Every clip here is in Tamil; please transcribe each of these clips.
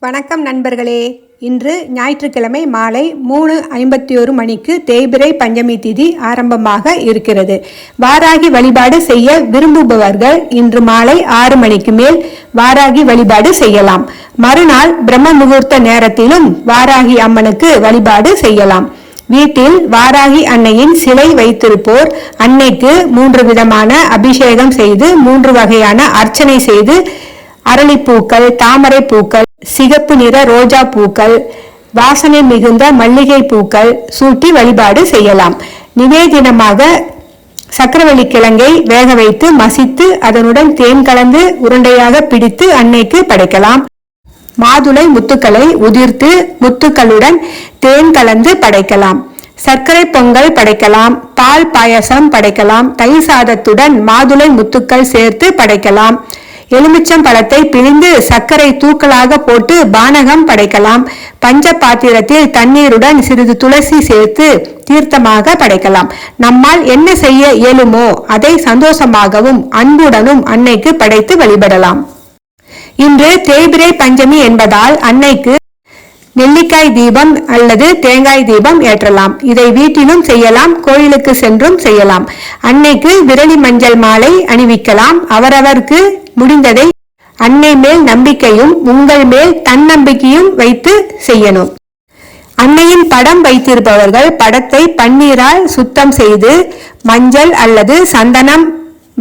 வணக்கம் நண்பர்களே. இன்று ஞாயிற்றுக்கிழமை மாலை 3:51 மணிக்கு தேய்பிறை பஞ்சமி திதி ஆரம்பமாக இருக்கிறது. வாராகி வழிபாடு செய்ய விரும்புபவர்கள் இன்று மாலை 6 மணிக்கு மேல் வாராகி வழிபாடு செய்யலாம். மறுநாள் பிரம்ம முகூர்த்த நேரத்திலும் வாராகி அம்மனுக்கு வழிபாடு செய்யலாம். வீட்டில் வாராகி அன்னையின் சிலை வைத்திருப்போர் அன்னைக்கு 3 விதமான அபிஷேகம் செய்து 3 வகையான அர்ச்சனை செய்து அரளிப்பூக்கள், தாமரை பூக்கள், சிகப்பு நிற ரோஜா பூக்கள், வாசனை மிகுந்த மல்லிகை பூக்கள் சூட்டி வழிபாடு செய்யலாம். நிவேதினமாக சக்கரவள்ளி கிழங்கை வேக வைத்து மசித்து அதனுடன் தேன் கலந்து உருண்டையாக பிடித்து அன்னைக்கு படைக்கலாம். மாதுளை முத்துக்களை உதிர்த்து முத்துக்களுடன் தேன் கலந்து படைக்கலாம். சர்க்கரை பொங்கல் படைக்கலாம். பால் பாயசம் படைக்கலாம். தயிர் சாதத்துடன் மாதுளை முத்துக்கள் சேர்த்து படைக்கலாம். எலுமிச்சம் பழத்தை பிழிந்து சர்க்கரை தூக்கலாக போட்டு பானகம் படைக்கலாம். பஞ்ச பாத்திரத்தில் தண்ணீருடன் சிறிது துளசி சேர்த்து தீர்த்தமாக படைக்கலாம். நம்மால் என்ன செய்ய இயலுமோ அதை சந்தோஷமாகவும் அன்புடனும் அன்னைக்கு படைத்து வழிபடலாம். இன்று தேய்பிறை பஞ்சமி என்பதால் அன்னைக்கு நெல்லிக்காய் தீபம் அல்லது தேங்காய் தீபம் ஏற்றலாம். இதை வீட்டிலும் செய்யலாம், கோயிலுக்கு சென்றும் செய்யலாம். அன்னைக்கு விரலி மஞ்சள் மாலை அணிவிக்கலாம். அவரவருக்கு முடிந்ததை அன்னை மேல் நம்பிக்கையும் உங்கள் மேல் தன்னம்பிக்கையும் வைத்து செய்யணும். அன்னையின் படம் வைத்திருப்பவர்கள் படத்தை பன்னீரால் சுத்தம் செய்து மஞ்சள் அல்லது சந்தனம்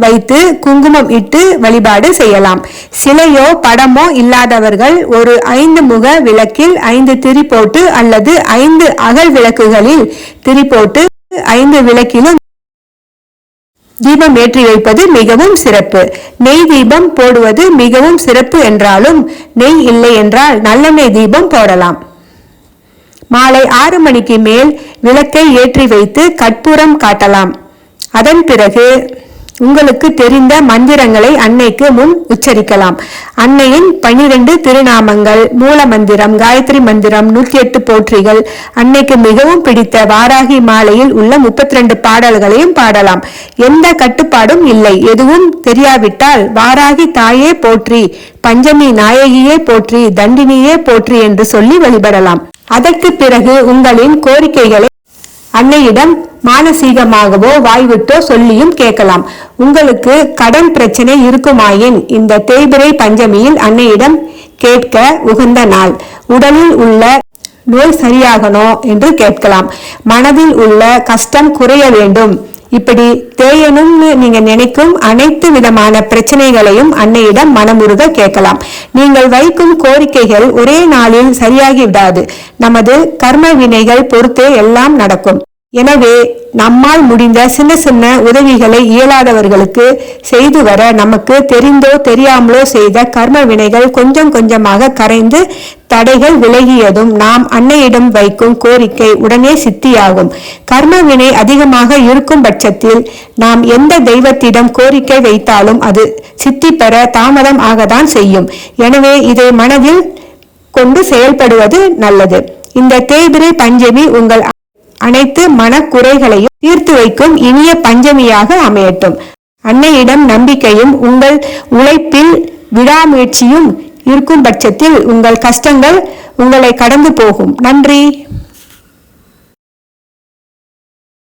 வைத்து குங்குமம் இட்டு வழிபாடு செய்யலாம். சிலையோ படமோ இல்லாதவர்கள் ஒரு 5 முக விளக்கில் 5 திரி போட்டு அல்லது 5 அகல் விளக்குகளில் திரி போட்டு 5 விளக்கிலும் தீபம் ஏற்றி வைப்பது மிகவும் சிறப்பு. நெய் தீபம் போடுவது மிகவும் சிறப்பு என்றாலும் நெய் இல்லை என்றால் நல்லெண்ணெய் தீபம் போடலாம். மாலை 6 மணிக்கு மேல் விளக்கை ஏற்றி வைத்து கற்பூரம் காட்டலாம். அதன் பிறகு உங்களுக்கு தெரிந்த மந்திரங்களை அன்னைக்கு முன் உச்சரிக்கலாம். அன்னையின் 12 திருநாமங்கள், மூல மந்திரம், காயத்ரி மந்திரம், 108 போற்றிகள், அன்னைக்கு மிகவும் பிடித்த வாராகி மாலையில் உள்ள 32 பாடல்களையும் பாடலாம். எந்த கட்டுப்பாடும் இல்லை. எதுவும் தெரியாவிட்டால் வாராகி தாயே போற்றி, பஞ்சமி நாயகியே போற்றி, தண்டினியே போற்றி என்று சொல்லி வழிபடலாம். அதற்கு பிறகு உங்களின் கோரிக்கைகளை அன்னையிடம் மானசீகமாகவோ வாய்விட்டோ சொல்லியும் கேட்கலாம். உங்களுக்கு கடன் பிரச்சனை இருக்குமாயின் இந்த தேய்பிறை பஞ்சமியில் அன்னையிடம் கேட்க உகந்த நாள். உடலில் உள்ள நோய் சரியாகணும் என்று கேட்கலாம். மனதில் உள்ள கஷ்டம் குறைய வேண்டும், இப்படி தேயணும்னு நீங்க நினைக்கும் அனைத்து விதமான பிரச்சனைகளையும் அன்னையிடம் மனமுருக கேட்கலாம். நீங்கள் வைக்கும் கோரிக்கைகள் ஒரே நாளில் சரியாகி விடாது. நமது கர்ம வினைகள் பொறுத்தே எல்லாம் நடக்கும். எனவே நம்மால் முடிந்த சின்ன சின்ன உதவிகளை இயலாதவர்களுக்கு செய்து வர நமக்கு தெரிந்தோ தெரியாமலோ செய்த கர்ம வினைகள் கொஞ்சம் கொஞ்சமாக கரைந்து தடைகள் விலகியதும் நாம் அன்னையிடம் வைக்கும் கோரிக்கை உடனே சித்தியாகும். கர்ம வினை அதிகமாக இருக்கும் பட்சத்தில் நாம் எந்த தெய்வத்திடம் கோரிக்கை வைத்தாலும் அது சித்தி பெற தாமதம் ஆகத்தான் செய்யும். எனவே இதை மனதில் கொண்டு செயல்படுவது நல்லது. இந்த தேய்பிறை பஞ்சமி உங்கள் அனைத்து மனக்குறைகளையும் தீர்த்து வைக்கும் இனிய பஞ்சமியாக அமையட்டும். அன்னையிடம் நம்பிக்கையும் உங்கள் உழைப்பில் விடாமுயற்சியும் இருக்கும் பட்சத்தில் உங்கள் கஷ்டங்கள் உங்களை கடந்து போகும். நன்றி.